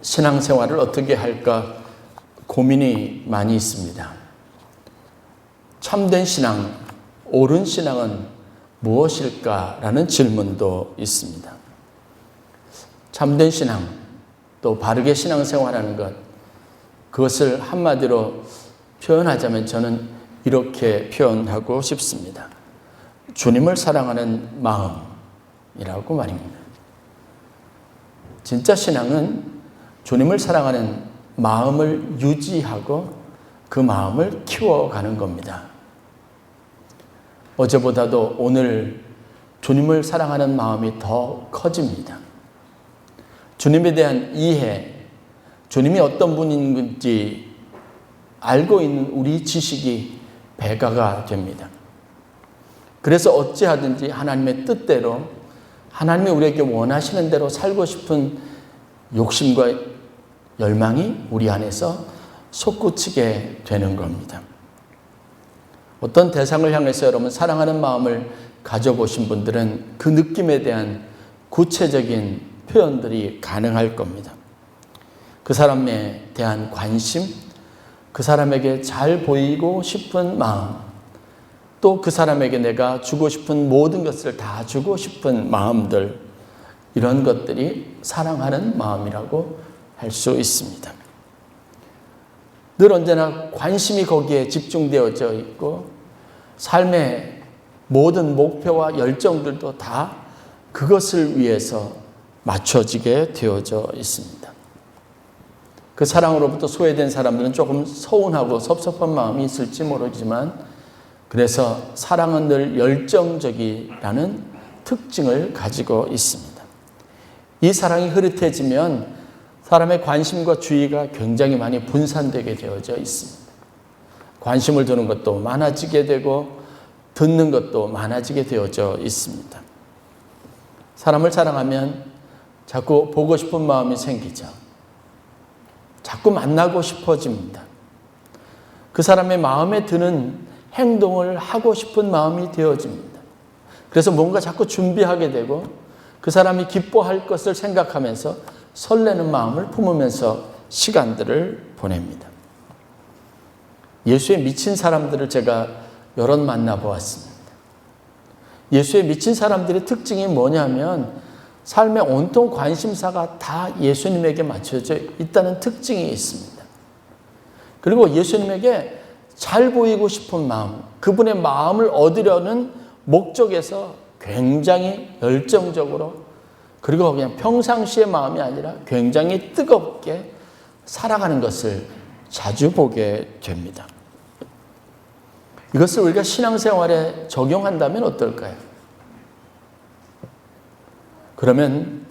신앙생활을 어떻게 할까 고민이 많이 있습니다. 참된 신앙, 옳은 신앙은 무엇일까라는 질문도 있습니다. 참된 신앙, 또 바르게 신앙생활하는 것, 그것을 한마디로 표현하자면 저는 이렇게 표현하고 싶습니다. 주님을 사랑하는 마음이라고 말입니다. 진짜 신앙은 주님을 사랑하는 마음을 유지하고 그 마음을 키워가는 겁니다. 어제보다도 오늘 주님을 사랑하는 마음이 더 커집니다. 주님에 대한 이해, 주님이 어떤 분인지 알고 있는 우리 지식이 배가가 됩니다. 그래서 어찌하든지 하나님의 뜻대로, 하나님이 우리에게 원하시는 대로 살고 싶은 욕심과 열망이 우리 안에서 솟구치게 되는 겁니다. 어떤 대상을 향해서 여러분 사랑하는 마음을 가져보신 분들은 그 느낌에 대한 구체적인 표현들이 가능할 겁니다. 그 사람에 대한 관심, 그 사람에게 잘 보이고 싶은 마음, 또 그 사람에게 내가 주고 싶은 모든 것을 다 주고 싶은 마음들, 이런 것들이 사랑하는 마음이라고 할 수 있습니다. 늘 언제나 관심이 거기에 집중되어져 있고 삶의 모든 목표와 열정들도 다 그것을 위해서 맞춰지게 되어져 있습니다. 그 사랑으로부터 소외된 사람들은 조금 서운하고 섭섭한 마음이 있을지 모르지만 그래서 사랑은 늘 열정적이라는 특징을 가지고 있습니다. 이 사랑이 흐릿해지면 사람의 관심과 주의가 굉장히 많이 분산되게 되어져 있습니다. 관심을 두는 것도 많아지게 되고 듣는 것도 많아지게 되어져 있습니다. 사람을 사랑하면 자꾸 보고 싶은 마음이 생기죠. 자꾸 만나고 싶어집니다. 그 사람의 마음에 드는 행동을 하고 싶은 마음이 되어집니다. 그래서 뭔가 자꾸 준비하게 되고 그 사람이 기뻐할 것을 생각하면서 설레는 마음을 품으면서 시간들을 보냅니다. 예수에 미친 사람들을 제가 여럿 만나보았습니다. 예수에 미친 사람들의 특징이 뭐냐면 삶의 온통 관심사가 다 예수님에게 맞춰져 있다는 특징이 있습니다. 그리고 예수님에게 잘 보이고 싶은 마음, 그분의 마음을 얻으려는 목적에서 굉장히 열정적으로, 그리고 그냥 평상시의 마음이 아니라 굉장히 뜨겁게 살아가는 것을 자주 보게 됩니다. 이것을 우리가 신앙생활에 적용한다면 어떨까요? 그러면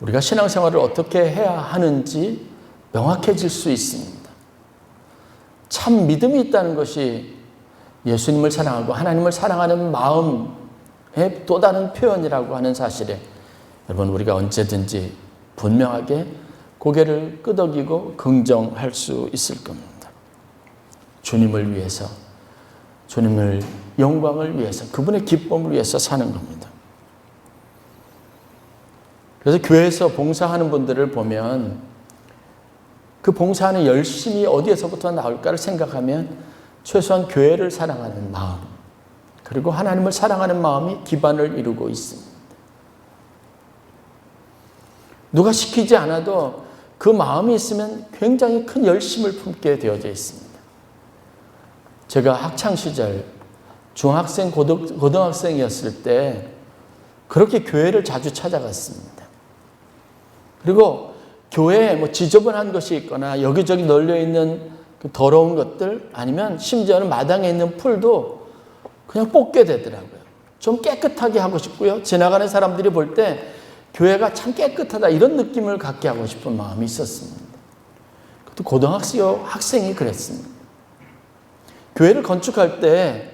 우리가 신앙생활을 어떻게 해야 하는지 명확해질 수 있습니다. 참 믿음이 있다는 것이 예수님을 사랑하고 하나님을 사랑하는 마음의 또 다른 표현이라고 하는 사실에 여러분 우리가 언제든지 분명하게 고개를 끄덕이고 긍정할 수 있을 겁니다. 주님을 위해서, 주님을 영광을 위해서, 그분의 기쁨을 위해서 사는 겁니다. 그래서 교회에서 봉사하는 분들을 보면 그 봉사하는 열심이 어디에서부터 나올까를 생각하면 최소한 교회를 사랑하는 마음, 그리고 하나님을 사랑하는 마음이 기반을 이루고 있습니다. 누가 시키지 않아도 그 마음이 있으면 굉장히 큰 열심을 품게 되어져 있습니다. 제가 학창시절 중학생, 고등학생이었을 때 그렇게 교회를 자주 찾아갔습니다. 그리고 교회에 지저분한 것이 있거나 여기저기 널려있는 그 더러운 것들, 아니면 심지어는 마당에 있는 풀도 그냥 뽑게 되더라고요. 좀 깨끗하게 하고 싶고요. 지나가는 사람들이 볼 때 교회가 참 깨끗하다 이런 느낌을 갖게 하고 싶은 마음이 있었습니다. 그것도 학생이 그랬습니다. 교회를 건축할 때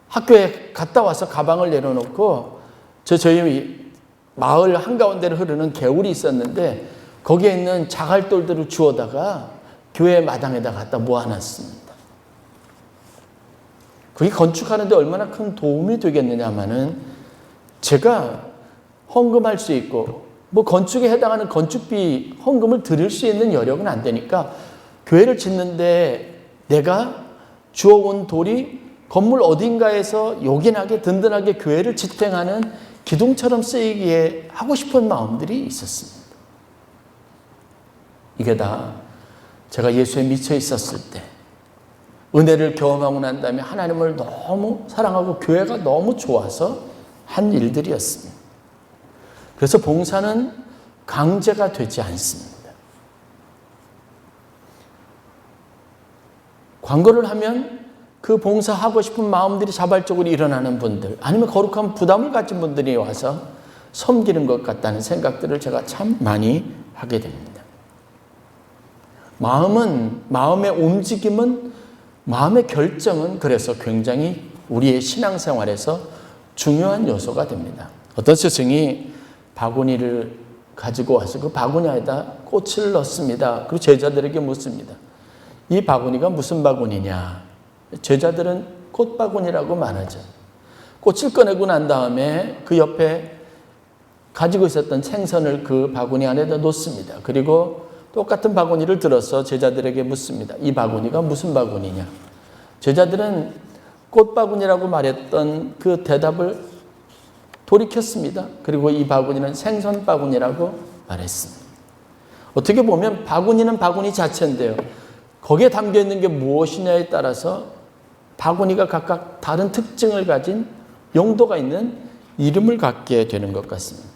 학교에 갔다 와서 가방을 내려놓고 저희 마을 한가운데를 흐르는 개울이 있었는데 거기에 있는 자갈돌들을 주워다가 교회 마당에다 갖다 모아놨습니다. 그게 건축하는데 얼마나 큰 도움이 되겠느냐 하면은 제가 헌금할 수 있고 뭐 건축에 해당하는 건축비 헌금을 드릴 수 있는 여력은 안 되니까 교회를 짓는데 내가 주워온 돌이 건물 어딘가에서 요긴하게 든든하게 교회를 지탱하는 기둥처럼 쓰이기에 하고 싶은 마음들이 있었습니다. 이게 다 제가 예수에 미쳐 있었을 때 은혜를 경험하고 난 다음에 하나님을 너무 사랑하고 교회가 너무 좋아서 한 일들이었습니다. 그래서 봉사는 강제가 되지 않습니다. 광고를 하면 그 봉사하고 싶은 마음들이 자발적으로 일어나는 분들, 아니면 거룩한 부담을 가진 분들이 와서 섬기는 것 같다는 생각들을 제가 참 많이 하게 됩니다. 마음의 움직임은, 마음의 결정은 그래서 굉장히 우리의 신앙생활에서 중요한 요소가 됩니다. 어떤 스승이 바구니를 가지고 와서 그 바구니 안에다 꽃을 넣습니다. 그리고 제자들에게 묻습니다. 이 바구니가 무슨 바구니냐? 제자들은 꽃바구니라고 말하죠. 꽃을 꺼내고 난 다음에 그 옆에 가지고 있었던 생선을 그 바구니 안에다 놓습니다. 그리고 똑같은 바구니를 들어서 제자들에게 묻습니다. 이 바구니가 무슨 바구니냐? 제자들은 꽃바구니라고 말했던 그 대답을 돌이켰습니다. 그리고 이 바구니는 생선 바구니라고 말했습니다. 어떻게 보면 바구니는 바구니 자체인데요. 거기에 담겨 있는 게 무엇이냐에 따라서 바구니가 각각 다른 특징을 가진 용도가 있는 이름을 갖게 되는 것 같습니다.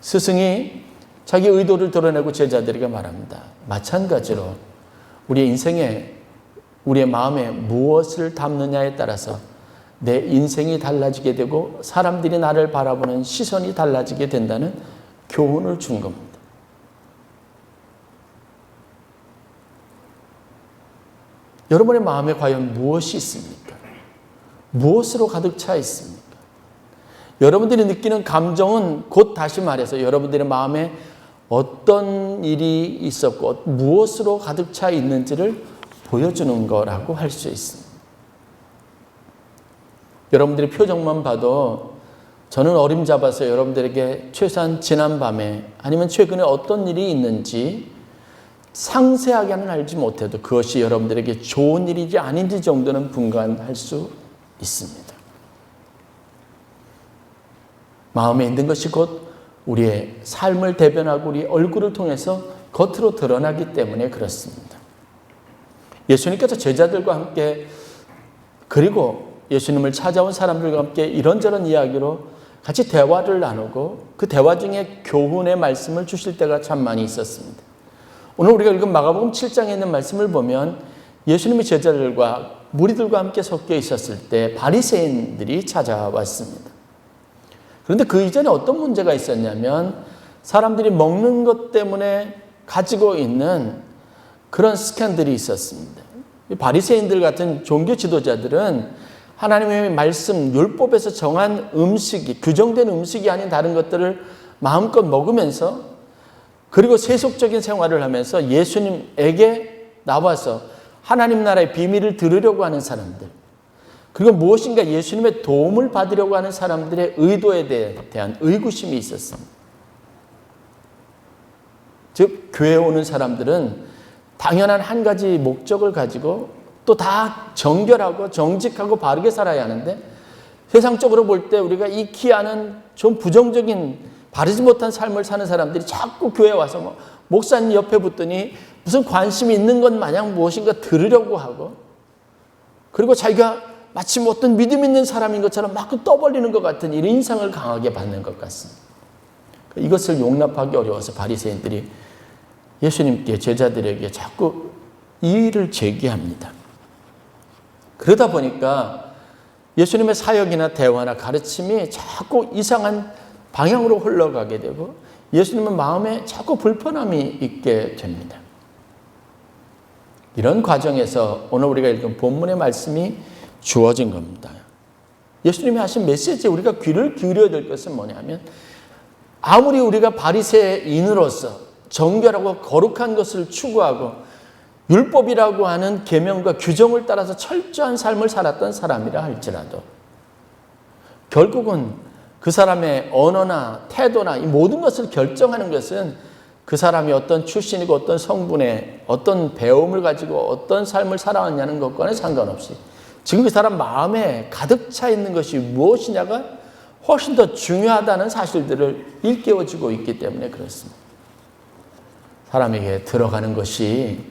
스승이 자기 의도를 드러내고 제자들에게 말합니다. 마찬가지로 우리의 인생에, 우리의 마음에 무엇을 담느냐에 따라서 내 인생이 달라지게 되고 사람들이 나를 바라보는 시선이 달라지게 된다는 교훈을 준 겁니다. 여러분의 마음에 과연 무엇이 있습니까? 무엇으로 가득 차 있습니까? 여러분들이 느끼는 감정은 곧 다시 말해서 여러분들의 마음에 어떤 일이 있었고 무엇으로 가득 차 있는지를 보여주는 거라고 할 수 있습니다. 여러분들의 표정만 봐도 저는 어림잡아서 여러분들에게 최소한 지난밤에 아니면 최근에 어떤 일이 있는지 상세하게는 알지 못해도 그것이 여러분들에게 좋은 일인지 아닌지 정도는 분간할 수 있습니다. 마음에 있는 것이 곧 우리의 삶을 대변하고 우리 얼굴을 통해서 겉으로 드러나기 때문에 그렇습니다. 예수님께서 제자들과 함께 그리고 예수님을 찾아온 사람들과 함께 이런저런 이야기로 같이 대화를 나누고 그 대화 중에 교훈의 말씀을 주실 때가 참 많이 있었습니다. 오늘 우리가 읽은 마가복음 7장에 있는 말씀을 보면 예수님이 제자들과 무리들과 함께 섞여 있었을 때 바리새인들이 찾아왔습니다. 그런데 그 이전에 어떤 문제가 있었냐면 사람들이 먹는 것 때문에 가지고 있는 그런 스캔들이 있었습니다. 바리새인들 같은 종교 지도자들은 하나님의 말씀, 율법에서 정한 음식이, 규정된 음식이 아닌 다른 것들을 마음껏 먹으면서 그리고 세속적인 생활을 하면서 예수님에게 나와서 하나님 나라의 비밀을 들으려고 하는 사람들, 그리고 무엇인가 예수님의 도움을 받으려고 하는 사람들의 의도에 대한 의구심이 있었습니다. 즉 교회에 오는 사람들은 당연한 한 가지 목적을 가지고 또 다 정결하고 정직하고 바르게 살아야 하는데 세상적으로 볼 때 우리가 익히 아는 좀 부정적인 바르지 못한 삶을 사는 사람들이 자꾸 교회에 와서 목사님 옆에 붙더니 무슨 관심이 있는 것 마냥 무엇인가 들으려고 하고 그리고 자기가 마치 어떤 믿음 있는 사람인 것처럼 막 떠벌리는 것 같은 이런 인상을 강하게 받는 것 같습니다. 이것을 용납하기 어려워서 바리새인들이 예수님께 제자들에게 자꾸 이의를 제기합니다. 그러다 보니까 예수님의 사역이나 대화나 가르침이 자꾸 이상한 방향으로 흘러가게 되고 예수님은 마음에 자꾸 불편함이 있게 됩니다. 이런 과정에서 오늘 우리가 읽은 본문의 말씀이 주어진 겁니다. 예수님이 하신 메시지에 우리가 귀를 기울여야 될 것은 뭐냐면 아무리 우리가 바리새인으로서 정결하고 거룩한 것을 추구하고 율법이라고 하는 계명과 규정을 따라서 철저한 삶을 살았던 사람이라 할지라도 결국은 그 사람의 언어나 태도나 이 모든 것을 결정하는 것은 그 사람이 어떤 출신이고 어떤 성분의 어떤 배움을 가지고 어떤 삶을 살아왔냐는 것과는 상관없이 지금 그 사람 마음에 가득 차 있는 것이 무엇이냐가 훨씬 더 중요하다는 사실들을 일깨워주고 있기 때문에 그렇습니다. 사람에게 들어가는 것이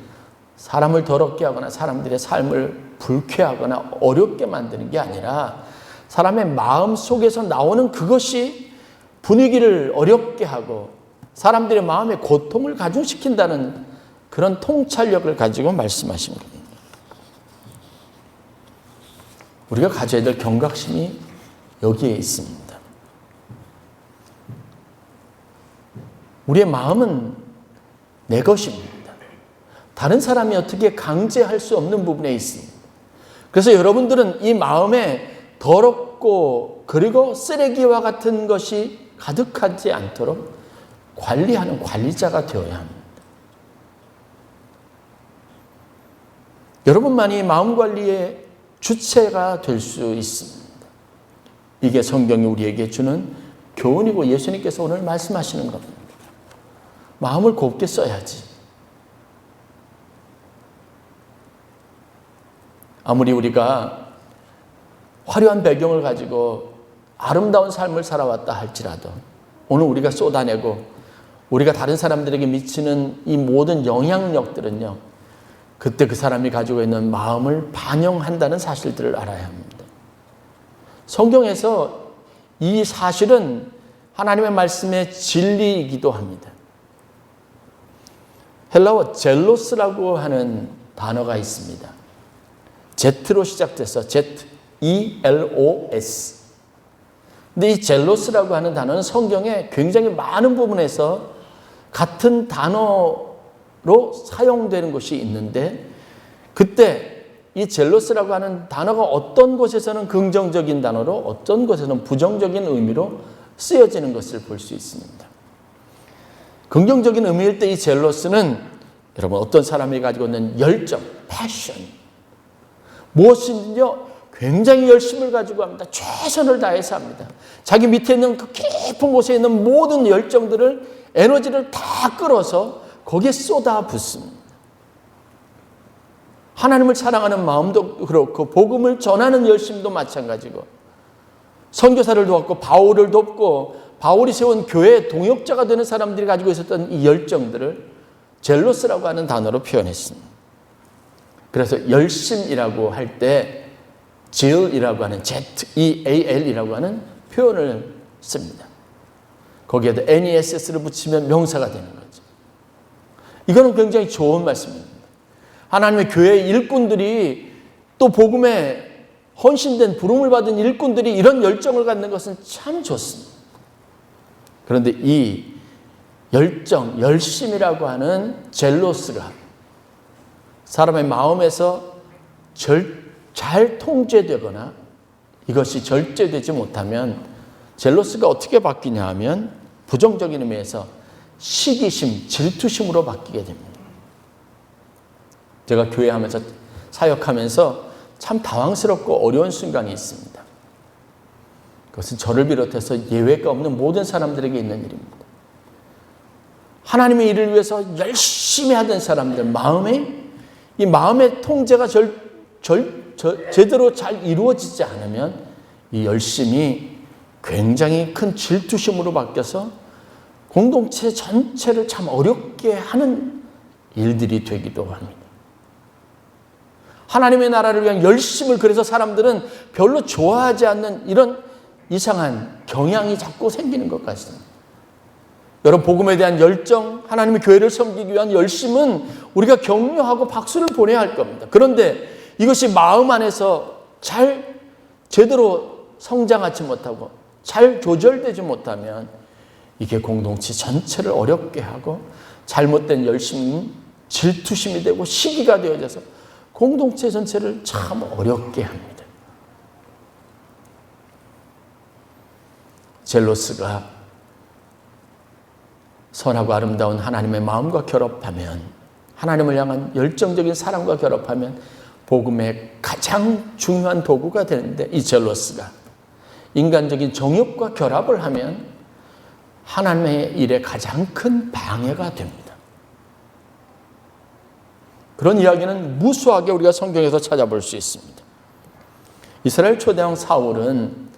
사람을 더럽게 하거나 사람들의 삶을 불쾌하거나 어렵게 만드는 게 아니라 사람의 마음 속에서 나오는 그것이 분위기를 어렵게 하고 사람들의 마음에 고통을 가중시킨다는 그런 통찰력을 가지고 말씀하신 겁니다. 우리가 가져야 될 경각심이 여기에 있습니다. 우리의 마음은 내 것입니다. 다른 사람이 어떻게 강제할 수 없는 부분에 있습니다. 그래서 여러분들은 이 마음에 더럽고 그리고 쓰레기와 같은 것이 가득하지 않도록 관리하는 관리자가 되어야 합니다. 여러분만이 마음 관리의 주체가 될 수 있습니다. 이게 성경이 우리에게 주는 교훈이고 예수님께서 오늘 말씀하시는 겁니다. 마음을 곱게 써야지. 아무리 우리가 화려한 배경을 가지고 아름다운 삶을 살아왔다 할지라도 오늘 우리가 쏟아내고 우리가 다른 사람들에게 미치는 이 모든 영향력들은요, 그때 그 사람이 가지고 있는 마음을 반영한다는 사실들을 알아야 합니다. 성경에서 이 사실은 하나님의 말씀의 진리이기도 합니다. 헬라어 젤로스라고 하는 단어가 있습니다. Z로 시작돼서 Z-E-L-O-S. 근데 이 젤로스라고 하는 단어는 성경에 굉장히 많은 부분에서 같은 단어로 사용되는 것이 있는데 그때 이 젤로스라고 하는 단어가 어떤 곳에서는 긍정적인 단어로 어떤 곳에서는 부정적인 의미로 쓰여지는 것을 볼 수 있습니다. 긍정적인 의미일 때 이 젤로스는 여러분 어떤 사람이 가지고 있는 열정, 패션, 무엇인지요 굉장히 열심을 가지고 합니다. 최선을 다해서 합니다. 자기 밑에 있는 그 깊은 곳에 있는 모든 열정들을 에너지를 다 끌어서 거기에 쏟아 붓습니다. 하나님을 사랑하는 마음도 그렇고 복음을 전하는 열심도 마찬가지고 선교사를 도왔고 바울을 돕고 바울이 세운 교회의 동역자가 되는 사람들이 가지고 있었던 이 열정들을 젤로스라고 하는 단어로 표현했습니다. 그래서 열심이라고 할 때 zeal이라고 하는 Z-E-A-L이라고 하는 표현을 씁니다. 거기에다 NESS를 붙이면 명사가 되는 거죠. 이거는 굉장히 좋은 말씀입니다. 하나님의 교회의 일꾼들이 또 복음에 헌신된 부름을 받은 일꾼들이 이런 열정을 갖는 것은 참 좋습니다. 그런데 이 열정, 열심이라고 하는 젤로스가 사람의 마음에서 잘 통제되거나 이것이 절제되지 못하면 젤로스가 어떻게 바뀌냐 하면 부정적인 의미에서 시기심, 질투심으로 바뀌게 됩니다. 제가 교회하면서 사역하면서 참 당황스럽고 어려운 순간이 있습니다. 그것은 저를 비롯해서 예외가 없는 모든 사람들에게 있는 일입니다. 하나님의 일을 위해서 열심히 하던 사람들 이 마음의 통제가 제대로 잘 이루어지지 않으면 이 열심이 굉장히 큰 질투심으로 바뀌어서 공동체 전체를 참 어렵게 하는 일들이 되기도 합니다. 하나님의 나라를 위한 열심을 그래서 사람들은 별로 좋아하지 않는 이런 이상한 경향이 자꾸 생기는 것 같습니다. 여러분 복음에 대한 열정, 하나님의 교회를 섬기기 위한 열심은 우리가 격려하고 박수를 보내야 할 겁니다. 그런데 이것이 마음 안에서 잘 제대로 성장하지 못하고 잘 조절되지 못하면 이게 공동체 전체를 어렵게 하고 잘못된 열심은 질투심이 되고 시기가 되어져서 공동체 전체를 참 어렵게 합니다. 젤로스가 선하고 아름다운 하나님의 마음과 결합하면 하나님을 향한 열정적인 사랑과 결합하면 복음의 가장 중요한 도구가 되는데 이 젤로스가 인간적인 정욕과 결합을 하면 하나님의 일에 가장 큰 방해가 됩니다. 그런 이야기는 무수하게 우리가 성경에서 찾아볼 수 있습니다. 이스라엘 초대왕 사울은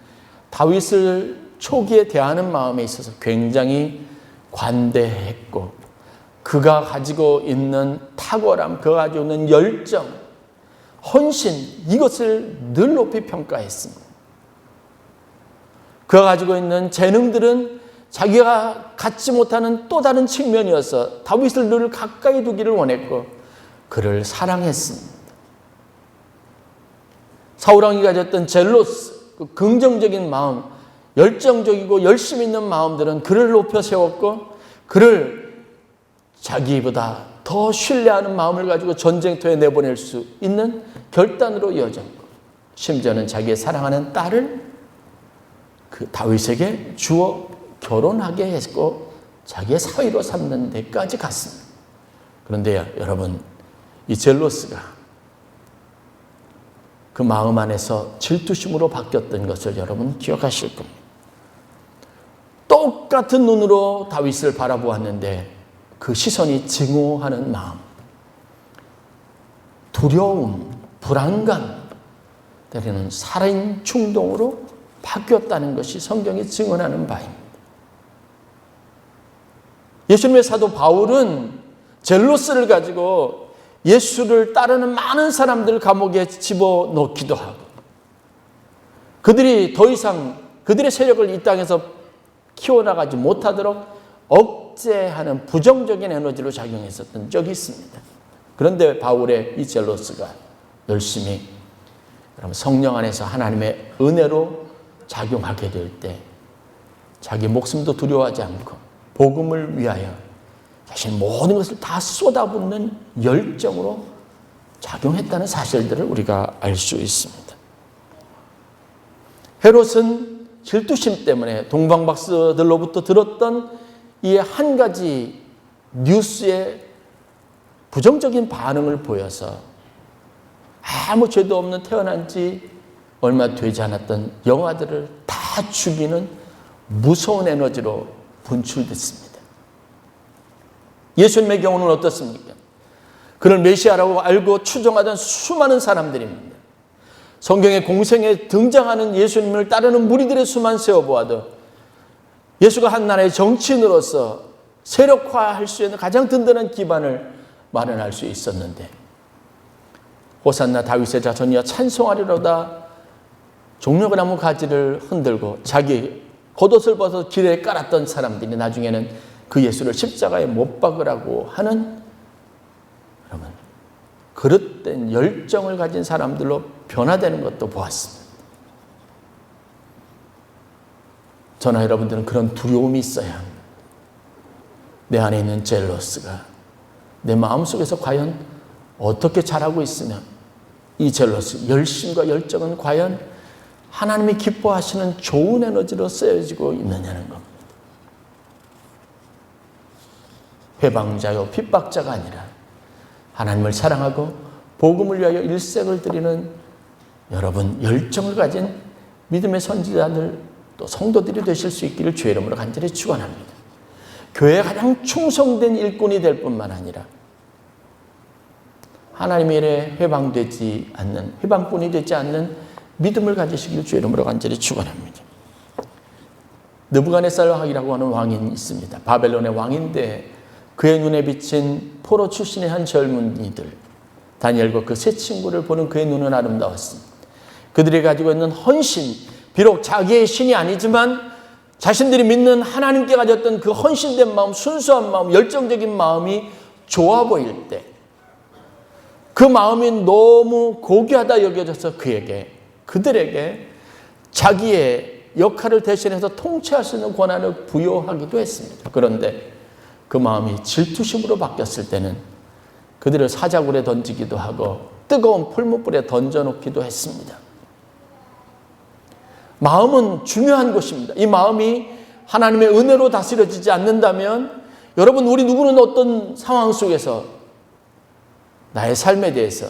다윗을 초기에 대하는 마음에 있어서 굉장히 관대했고 그가 가지고 있는 탁월함, 그가 가지고 있는 열정, 헌신, 이것을 늘 높이 평가했습니다. 그가 가지고 있는 재능들은 자기가 갖지 못하는 또 다른 측면이어서 다윗을 늘 가까이 두기를 원했고 그를 사랑했습니다. 사울왕이 가졌던 젤로스, 그 긍정적인 마음, 열정적이고 열심 있는 마음들은 그를 높여 세웠고 그를 자기보다 더 신뢰하는 마음을 가지고 전쟁터에 내보낼 수 있는 결단으로 이어졌고 심지어는 자기의 사랑하는 딸을 그 다윗에게 주어 결혼하게 했고 자기의 사위로 삼는 데까지 갔습니다. 그런데 여러분, 이 젤로스가 그 마음 안에서 질투심으로 바뀌었던 것을 여러분 기억하실 겁니다. 똑같은 눈으로 다윗을 바라보았는데 그 시선이 증오하는 마음, 두려움, 불안감, 때로는 살인 충동으로 바뀌었다는 것이 성경이 증언하는 바입니다. 예수님의 사도 바울은 젤로스를 가지고 예수를 따르는 많은 사람들을 감옥에 집어넣기도 하고 그들이 더 이상 그들의 세력을 이 땅에서 키워나가지 못하도록 억제하는 부정적인 에너지로 작용했었던 적이 있습니다. 그런데 바울의 이 젤로스가 열심히 성령 안에서 하나님의 은혜로 작용하게 될 때 자기 목숨도 두려워하지 않고 복음을 위하여 자신 모든 것을 다 쏟아붓는 열정으로 작용했다는 사실들을 우리가 알 수 있습니다. 헤롯은 질투심 때문에 동방박사들로부터 들었던 이 한 가지 뉴스에 부정적인 반응을 보여서 아무 죄도 없는 태어난 지 얼마 되지 않았던 영아들을 다 죽이는 무서운 에너지로 분출됐습니다. 예수님의 경우는 어떻습니까? 그를 메시아라고 알고 추종하던 수많은 사람들입니다. 성경의 공생에 등장하는 예수님을 따르는 무리들의 수만 세어보아도 예수가 한 나라의 정치인으로서 세력화할 수 있는 가장 든든한 기반을 마련할 수 있었는데 호산나 다윗의 자손이여 찬송하리로다 종려나무 가지를 흔들고 자기 겉옷을 벗어 길에 깔았던 사람들이 나중에는 그 예수를 십자가에 못 박으라고 하는 여러분 그릇된 열정을 가진 사람들로 변화되는 것도 보았습니다. 저나 여러분들은 그런 두려움이 있어야 합니다. 내 안에 있는 젤로스가 내 마음속에서 과연 어떻게 자라고 있으면 이 젤로스, 열심과 열정은 과연 하나님이 기뻐하시는 좋은 에너지로 쓰여지고 있느냐는 겁니다. 회방자요 핍박자가 아니라 하나님을 사랑하고 복음을 위하여 일생을 드리는 여러분 열정을 가진 믿음의 선지자들 또 성도들이 되실 수 있기를 주의 이름으로 간절히 축원합니다. 교회에 가장 충성된 일꾼이 될 뿐만 아니라 하나님의 일에 회방꾼이 되지 않는 믿음을 가지시기를 주의 이름으로 간절히 축원합니다. 느부갓네살왕이라고 하는 왕이 있습니다. 바벨론의 왕인데 그의 눈에 비친 포로 출신의 한 젊은이들 다니엘과 그 세 친구를 보는 그의 눈은 아름다웠습니다. 그들이 가지고 있는 헌신, 비록 자기의 신이 아니지만 자신들이 믿는 하나님께 가졌던 그 헌신된 마음, 순수한 마음, 열정적인 마음이 좋아 보일 때 그 마음이 너무 고귀하다 여겨져서 그들에게 자기의 역할을 대신해서 통치할 수 있는 권한을 부여하기도 했습니다. 그런데 그 마음이 질투심으로 바뀌었을 때는 그들을 사자굴에 던지기도 하고 뜨거운 풀무불에 던져놓기도 했습니다. 마음은 중요한 것입니다. 이 마음이 하나님의 은혜로 다스려지지 않는다면 여러분 우리 누구는 어떤 상황 속에서 나의 삶에 대해서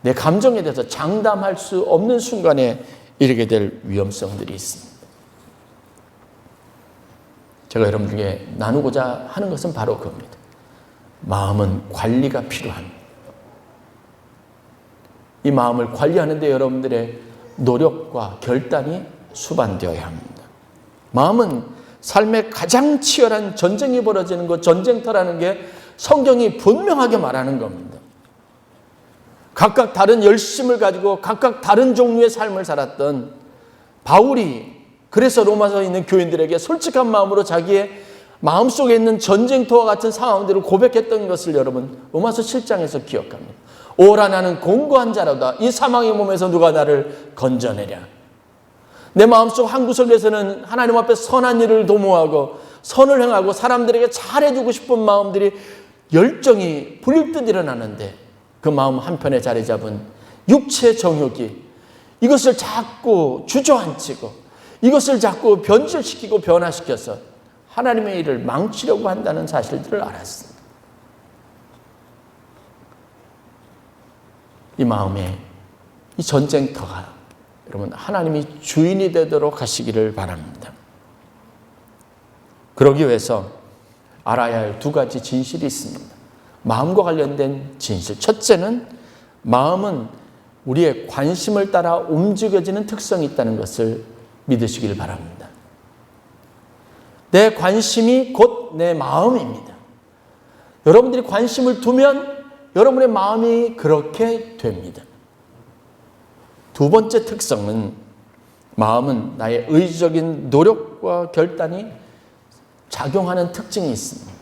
내 감정에 대해서 장담할 수 없는 순간에 이르게 될 위험성들이 있습니다. 제가 여러분들에게 나누고자 하는 것은 바로 그겁니다. 마음은 관리가 필요합니다. 이 마음을 관리하는 데 여러분들의 노력과 결단이 수반되어야 합니다. 마음은 삶의 가장 치열한 전쟁이 벌어지는 것, 전쟁터라는 게 성경이 분명하게 말하는 겁니다. 각각 다른 열심을 가지고 각각 다른 종류의 삶을 살았던 바울이 그래서 로마서에 있는 교인들에게 솔직한 마음으로 자기의 마음속에 있는 전쟁터와 같은 상황들을 고백했던 것을 여러분 로마서 7장에서 기억합니다. 오라 나는 공고한 자로다. 이 사망의 몸에서 누가 나를 건져내랴. 내 마음속 한구석에서는 하나님 앞에 선한 일을 도모하고 선을 행하고 사람들에게 잘해주고 싶은 마음들이 열정이 불일듯 일어나는데 그 마음 한편에 자리 잡은 육체의 정욕이 이것을 자꾸 주저앉히고 이것을 자꾸 변질시키고 변화시켜서 하나님의 일을 망치려고 한다는 사실들을 알았습니다. 이 마음에 이 전쟁터가 여러분 하나님이 주인이 되도록 하시기를 바랍니다. 그러기 위해서 알아야 할 두 가지 진실이 있습니다. 마음과 관련된 진실. 첫째는 마음은 우리의 관심을 따라 움직여지는 특성이 있다는 것을 믿으시길 바랍니다. 내 관심이 곧 내 마음입니다. 여러분들이 관심을 두면 여러분의 마음이 그렇게 됩니다. 두 번째 특성은 마음은 나의 의지적인 노력과 결단이 작용하는 특징이 있습니다.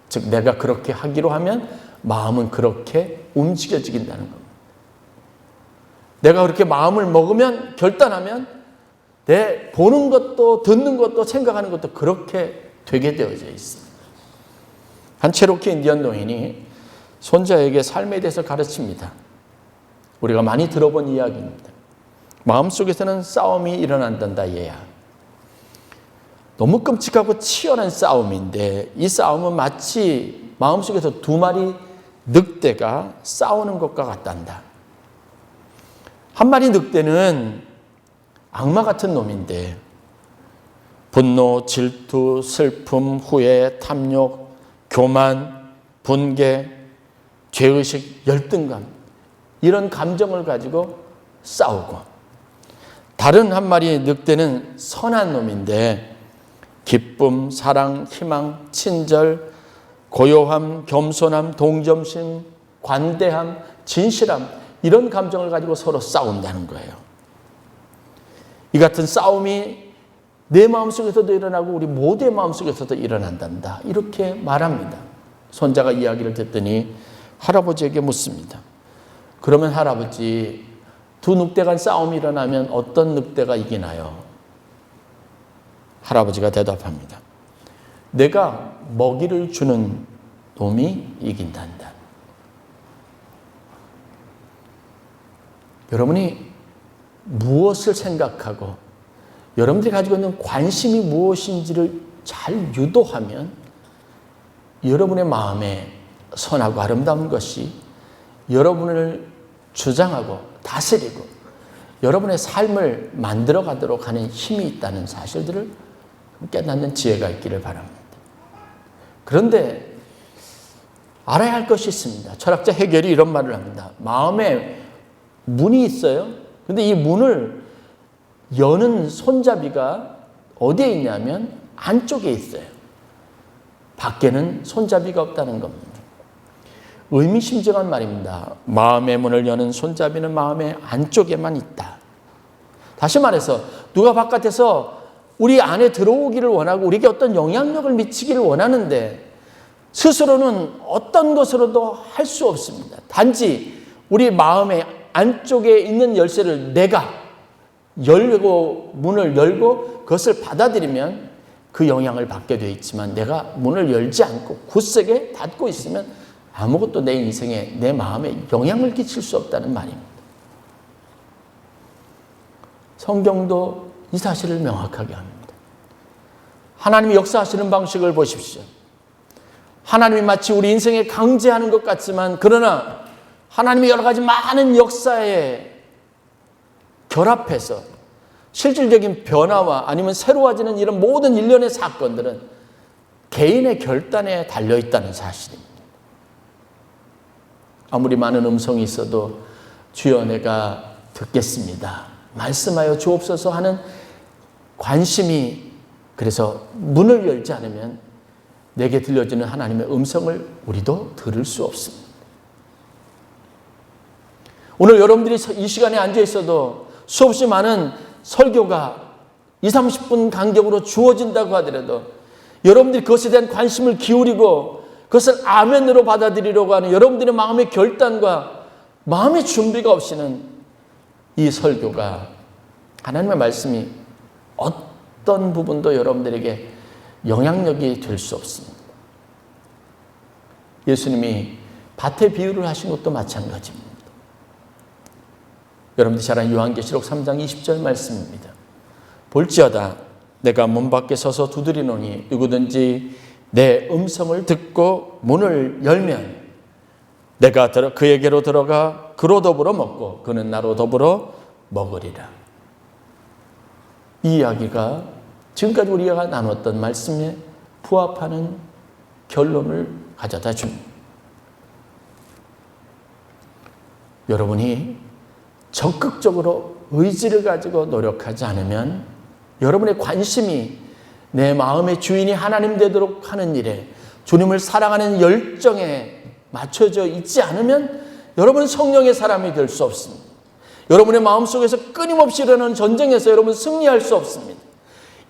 즉 내가 그렇게 하기로 하면 마음은 그렇게 움직여지긴다는 겁니다. 내가 그렇게 마음을 먹으면 결단하면 내 보는 것도 듣는 것도 생각하는 것도 그렇게 되게 되어져 있습니다. 한 체로키 인디언 노인이 손자에게 삶에 대해서 가르칩니다. 우리가 많이 들어본 이야기입니다. 마음속에서는 싸움이 일어난단다 얘야. 너무 끔찍하고 치열한 싸움인데 이 싸움은 마치 마음속에서 두 마리 늑대가 싸우는 것과 같단다. 한 마리 늑대는 악마 같은 놈인데 분노, 질투, 슬픔, 후회, 탐욕, 교만, 분개, 죄의식, 열등감 이런 감정을 가지고 싸우고 다른 한 마리 늑대는 선한 놈인데 기쁨, 사랑, 희망, 친절, 고요함, 겸손함, 동정심, 관대함, 진실함 이런 감정을 가지고 서로 싸운다는 거예요. 이 같은 싸움이 내 마음속에서도 일어나고 우리 모두의 마음속에서도 일어난단다. 이렇게 말합니다. 손자가 이야기를 듣더니 할아버지에게 묻습니다. 그러면 할아버지, 두 늑대 간 싸움이 일어나면 어떤 늑대가 이기나요? 할아버지가 대답합니다. 내가 먹이를 주는 놈이 이긴단다. 여러분이 무엇을 생각하고 여러분들이 가지고 있는 관심이 무엇인지를 잘 유도하면 여러분의 마음에 선하고 아름다운 것이 여러분을 주장하고 다스리고 여러분의 삶을 만들어 가도록 하는 힘이 있다는 사실들을 깨닫는 지혜가 있기를 바랍니다. 그런데 알아야 할 것이 있습니다. 철학자 헤겔이 이런 말을 합니다. 마음에 문이 있어요. 그런데 이 문을 여는 손잡이가 어디에 있냐면 안쪽에 있어요. 밖에는 손잡이가 없다는 겁니다. 의미심장한 말입니다. 마음의 문을 여는 손잡이는 마음의 안쪽에만 있다. 다시 말해서 누가 바깥에서 우리 안에 들어오기를 원하고 우리에게 어떤 영향력을 미치기를 원하는데 스스로는 어떤 것으로도 할 수 없습니다. 단지 우리 마음의 안쪽에 있는 열쇠를 내가 열고 문을 열고 그것을 받아들이면 그 영향을 받게 되어 있지만 내가 문을 열지 않고 굳세게 닫고 있으면 아무것도 내 인생에 내 마음에 영향을 끼칠 수 없다는 말입니다. 성경도 이 사실을 명확하게 합니다. 하나님이 역사하시는 방식을 보십시오. 하나님이 마치 우리 인생에 강제하는 것 같지만 그러나 하나님이 여러 가지 많은 역사의 결합해서 실질적인 변화와 아니면 새로워지는 이런 모든 일련의 사건들은 개인의 결단에 달려있다는 사실입니다. 아무리 많은 음성이 있어도 주여 내가 듣겠습니다, 말씀하여 주옵소서 하는 관심이, 그래서 문을 열지 않으면 내게 들려지는 하나님의 음성을 우리도 들을 수 없습니다. 오늘 여러분들이 이 시간에 앉아 있어도 수없이 많은 설교가 20, 30분 간격으로 주어진다고 하더라도 여러분들이 그것에 대한 관심을 기울이고 그것을 아멘으로 받아들이려고 하는 여러분들의 마음의 결단과 마음의 준비가 없이는 이 설교가, 하나님의 말씀이 어떤 부분도 여러분들에게 영향력이 될 수 없습니다. 예수님이 밭의 비유를 하신 것도 마찬가지입니다. 여러분들이 잘 아는 요한계시록 3장 20절 말씀입니다. 볼지어다 내가 문 밖에 서서 두드리노니 누구든지 내 음성을 듣고 문을 열면 내가 그에게로 들어가 그로 더불어 먹고 그는 나로 더불어 먹으리라. 이 이야기가 지금까지 우리가 나눴던 말씀에 부합하는 결론을 가져다 줍니다. 여러분이 적극적으로 의지를 가지고 노력하지 않으면, 여러분의 관심이 내 마음의 주인이 하나님 되도록 하는 일에, 주님을 사랑하는 열정에 맞춰져 있지 않으면 여러분은 성령의 사람이 될 수 없습니다. 여러분의 마음속에서 끊임없이 일어나는 전쟁에서 여러분 승리할 수 없습니다.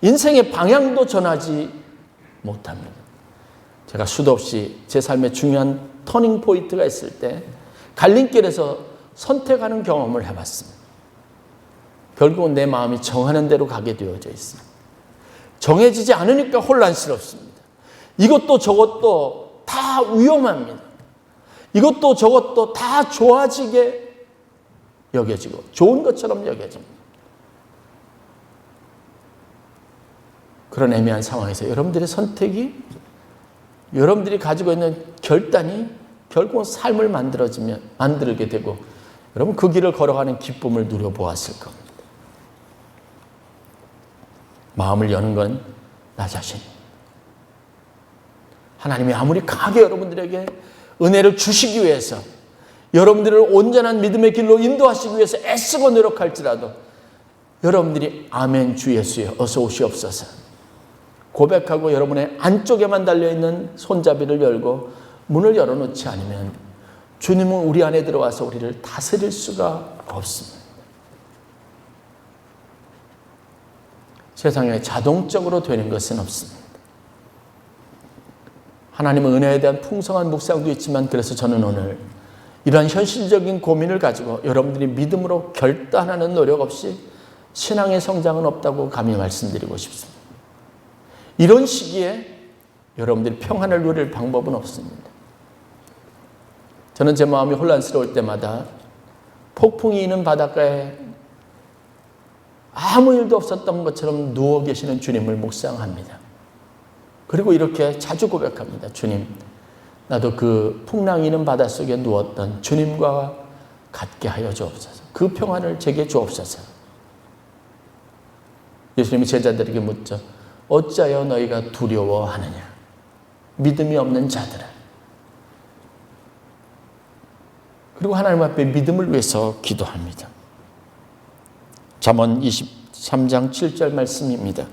인생의 방향도 전하지 못합니다. 제가 수도 없이 제 삶의 중요한 터닝 포인트가 있을 때 갈림길에서 선택하는 경험을 해봤습니다. 결국은 내 마음이 정하는 대로 가게 되어져 있습니다. 정해지지 않으니까 혼란스럽습니다. 이것도 저것도 다 위험합니다. 이것도 저것도 다 좋아지게 여겨지고 좋은 것처럼 여겨집니다. 그런 애매한 상황에서 여러분들의 선택이, 여러분들이 가지고 있는 결단이 결국은 삶을 만들게 되고 여러분 그 길을 걸어가는 기쁨을 누려보았을 겁니다. 마음을 여는 건 나 자신. 하나님이 아무리 강하게 여러분들에게 은혜를 주시기 위해서, 여러분들을 온전한 믿음의 길로 인도하시기 위해서 애쓰고 노력할지라도 여러분들이 아멘 주 예수여 어서 오시옵소서 고백하고 여러분의 안쪽에만 달려있는 손잡이를 열고 문을 열어놓지 않으면 주님은 우리 안에 들어와서 우리를 다스릴 수가 없습니다. 세상에 자동적으로 되는 것은 없습니다. 하나님의 은혜에 대한 풍성한 묵상도 있지만, 그래서 저는 오늘 이러한 현실적인 고민을 가지고 여러분들이 믿음으로 결단하는 노력 없이 신앙의 성장은 없다고 감히 말씀드리고 싶습니다. 이런 시기에 여러분들이 평안을 누릴 방법은 없습니다. 저는 제 마음이 혼란스러울 때마다 폭풍이 있는 바닷가에 아무 일도 없었던 것처럼 누워 계시는 주님을 묵상합니다. 그리고 이렇게 자주 고백합니다. 주님, 나도 그 풍랑이 있는 바닷속에 누웠던 주님과 같게 하여 주옵소서. 그 평안을 제게 주옵소서. 예수님이 제자들에게 묻죠. 어찌하여 너희가 두려워하느냐? 믿음이 없는 자들아. 그리고 하나님 앞에 믿음을 위해서 기도합니다. 잠언 23장 7절 말씀입니다.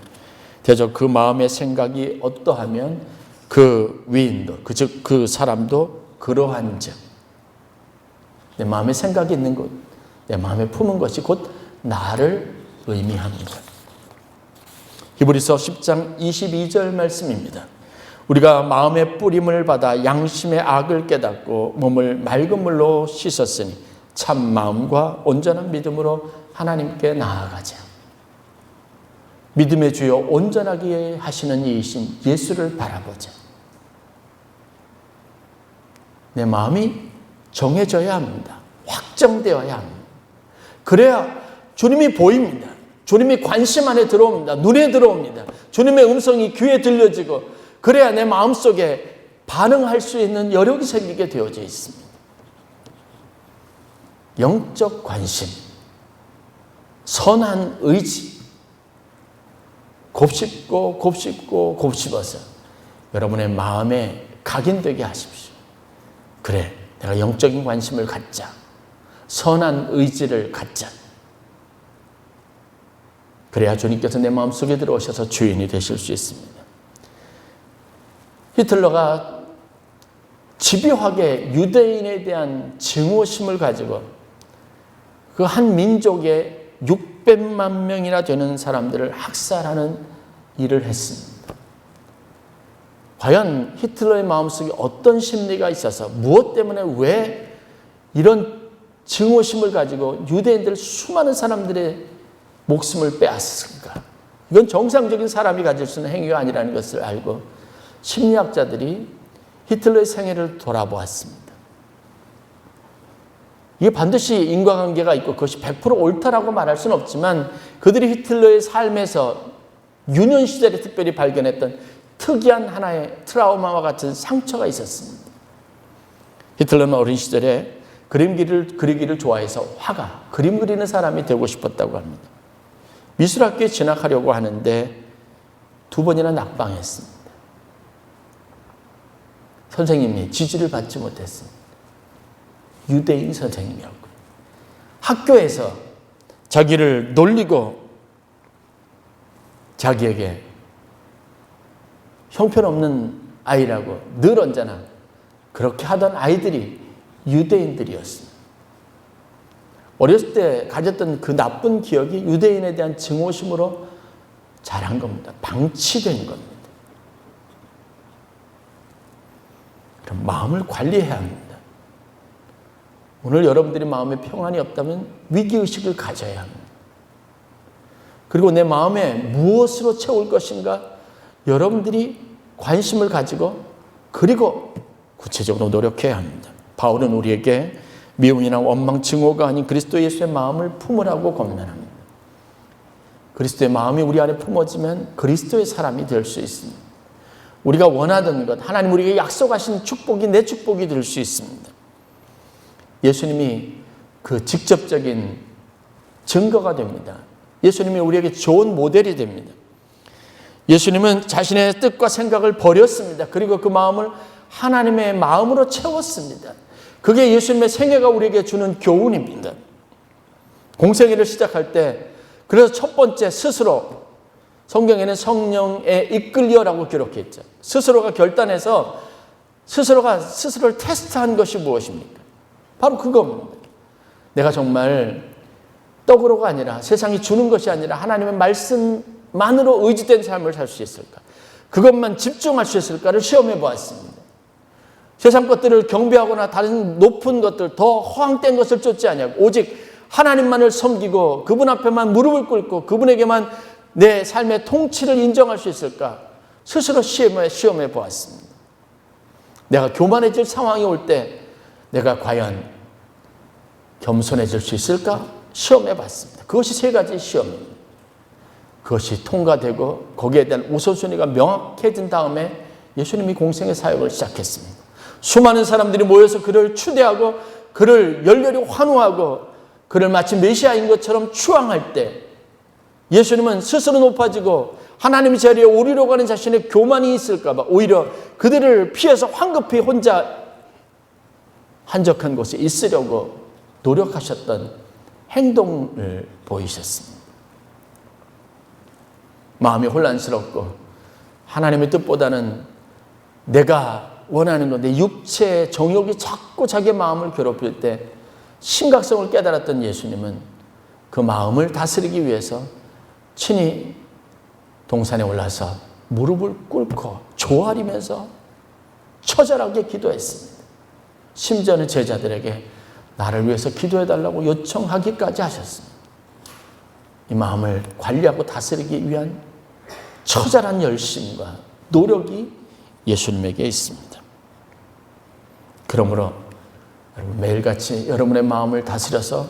대저 그 마음의 생각이 어떠하면 그 위인도, 즉 그 사람도 그러한즉. 내 마음에 생각이 있는 것, 내 마음에 품은 것이 곧 나를 의미합니다. 히브리서 10장 22절 말씀입니다. 우리가 마음의 뿌림을 받아 양심의 악을 깨닫고 몸을 맑은 물로 씻었으니 참 마음과 온전한 믿음으로 하나님께 나아가자. 믿음의 주여 온전하게 하시는 이이신 예수를 바라보자. 내 마음이 정해져야 합니다. 확정되어야 합니다. 그래야 주님이 보입니다. 주님이 관심 안에 들어옵니다. 눈에 들어옵니다. 주님의 음성이 귀에 들려지고, 그래야 내 마음속에 반응할 수 있는 여력이 생기게 되어져 있습니다. 영적 관심, 선한 의지, 곱씹고 곱씹고 곱씹어서 여러분의 마음에 각인되게 하십시오. 그래, 내가 영적인 관심을 갖자. 선한 의지를 갖자. 그래야 주님께서 내 마음속에 들어오셔서 주인이 되실 수 있습니다. 히틀러가 집요하게 유대인에 대한 증오심을 가지고 그 한 민족의 600만 명이나 되는 사람들을 학살하는 일을 했습니다. 과연 히틀러의 마음속에 어떤 심리가 있어서 무엇 때문에 왜 이런 증오심을 가지고 유대인들 수많은 사람들의 목숨을 빼앗을까? 이건 정상적인 사람이 가질 수 있는 행위가 아니라는 것을 알고 심리학자들이 히틀러의 생애를 돌아보았습니다. 이게 반드시 인과관계가 있고 그것이 100% 옳다라고 말할 수는 없지만 그들이 히틀러의 삶에서 유년 시절에 특별히 발견했던 특이한 하나의 트라우마와 같은 상처가 있었습니다. 히틀러는 어린 시절에 그리기를 좋아해서 화가, 그림 그리는 사람이 되고 싶었다고 합니다. 미술학교에 진학하려고 하는데 2번이나 낙방했습니다. 선생님이 지지를 받지 못했습니다. 유대인 선생님이었고요. 학교에서 자기를 놀리고 자기에게 형편없는 아이라고 늘 언제나 그렇게 하던 아이들이 유대인들이었습니다. 어렸을 때 가졌던 그 나쁜 기억이 유대인에 대한 증오심으로 자란 겁니다. 방치된 겁니다. 그럼 마음을 관리해야 합니다. 오늘 여러분들이 마음에 평안이 없다면 위기의식을 가져야 합니다. 그리고 내 마음에 무엇으로 채울 것인가 여러분들이 관심을 가지고 그리고 구체적으로 노력해야 합니다. 바울은 우리에게 미움이나 원망, 증오가 아닌 그리스도 예수의 마음을 품으라고 권면합니다. 그리스도의 마음이 우리 안에 품어지면 그리스도의 사람이 될 수 있습니다. 우리가 원하던 것, 하나님 우리에게 약속하신 축복이 내 축복이 될 수 있습니다. 예수님이 그 직접적인 증거가 됩니다. 예수님이 우리에게 좋은 모델이 됩니다. 예수님은 자신의 뜻과 생각을 버렸습니다. 그리고 그 마음을 하나님의 마음으로 채웠습니다. 그게 예수님의 생애가 우리에게 주는 교훈입니다. 공생애를 시작할 때 그래서 첫 번째 스스로 성경에는 성령에 이끌려라고 기록했죠. 스스로가 결단해서 스스로가 스스로를 테스트한 것이 무엇입니까? 바로 그겁니다. 내가 정말 떡으로가 아니라 세상이 주는 것이 아니라 하나님의 말씀만으로 의지된 삶을 살 수 있을까? 그것만 집중할 수 있을까를 시험해 보았습니다. 세상 것들을 경배하거나 다른 높은 것들, 더 허황된 것을 쫓지 아니하고 오직 하나님만을 섬기고 그분 앞에만 무릎을 꿇고 그분에게만 내 삶의 통치를 인정할 수 있을까? 스스로 시험해 보았습니다. 내가 교만해질 상황이 올 때 내가 과연 겸손해질 수 있을까? 시험해 봤습니다. 그것이 3가지 시험입니다. 그것이 통과되고 거기에 대한 우선순위가 명확해진 다음에 예수님이 공생의 사역을 시작했습니다. 수많은 사람들이 모여서 그를 추대하고 그를 열렬히 환호하고 그를 마치 메시아인 것처럼 추앙할 때 예수님은 스스로 높아지고 하나님의 자리에 오르려고 하는 자신의 교만이 있을까 봐 오히려 그들을 피해서 황급히 혼자 한적한 곳에 있으려고 노력하셨던 행동을 보이셨습니다. 마음이 혼란스럽고 하나님의 뜻보다는 내가 원하는 것, 내 육체의 정욕이 자꾸 자기의 마음을 괴롭힐 때 심각성을 깨달았던 예수님은 그 마음을 다스리기 위해서 친히 동산에 올라서 무릎을 꿇고 조아리면서 처절하게 기도했습니다. 심지어는 제자들에게 나를 위해서 기도해달라고 요청하기까지 하셨습니다. 이 마음을 관리하고 다스리기 위한 처절한 열심과 노력이 예수님에게 있습니다. 그러므로 여러분 매일같이 여러분의 마음을 다스려서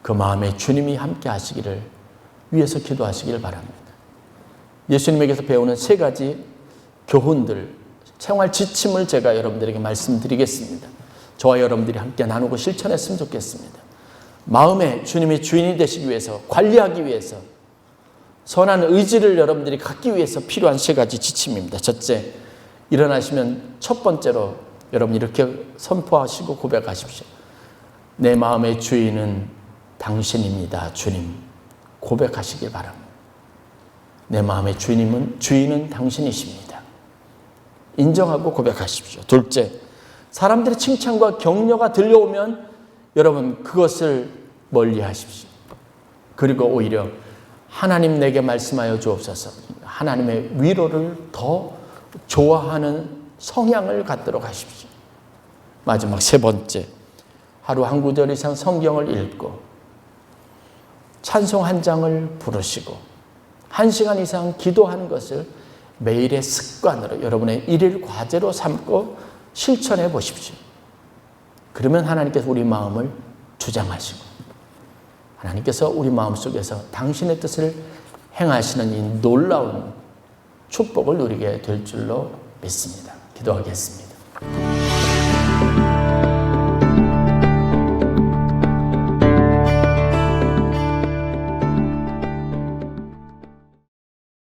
그 마음에 주님이 함께 하시기를 위해서 기도하시기를 바랍니다. 예수님에게서 배우는 3가지 교훈들, 생활 지침을 제가 여러분들에게 말씀드리겠습니다. 저와 여러분들이 함께 나누고 실천했으면 좋겠습니다. 마음에 주님의 주인이 되시기 위해서, 관리하기 위해서, 선한 의지를 여러분들이 갖기 위해서 필요한 세 가지 지침입니다. 첫째, 일어나시면 첫 번째로 여러분 이렇게 선포하시고 고백하십시오. 내 마음의 주인은 당신입니다, 주님. 고백하시길 바랍니다. 내 마음의 주인은 당신이십니다. 인정하고 고백하십시오. 둘째, 사람들의 칭찬과 격려가 들려오면 여러분 그것을 멀리 하십시오. 그리고 오히려 하나님 내게 말씀하여 주옵소서, 하나님의 위로를 더 좋아하는 성향을 갖도록 하십시오. 마지막 세 번째, 하루 한 구절 이상 성경을 읽고 찬송 한 장을 부르시고 1시간 이상 기도하는 것을 매일의 습관으로 여러분의 일일 과제로 삼고 실천해 보십시오. 그러면 하나님께서 우리 마음을 주장하시고 하나님께서 우리 마음속에서 당신의 뜻을 행하시는 이 놀라운 축복을 누리게 될 줄로 믿습니다. 기도하겠습니다.